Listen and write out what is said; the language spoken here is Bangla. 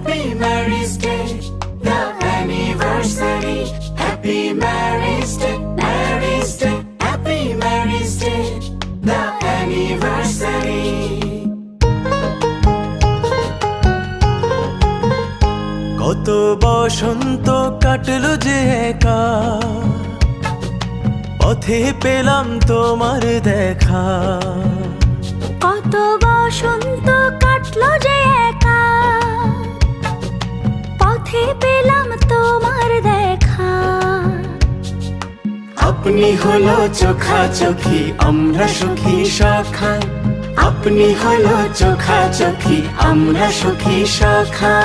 Happy marriage day, the anniversary. Happy marriage day, marriage day. Happy marriage day, the anniversary. কত বসন্ত কাটলো যে একা, পথে পেলাম তোমার দেখা। কত বসন্ত কাটলো যে একা, পথে পেলাম তোমার দেখা। আপনি হলো চোখাচোখি, আমরা সখী সখা। আপনি হলো চোখাচোখি, আমরা সখী সখা।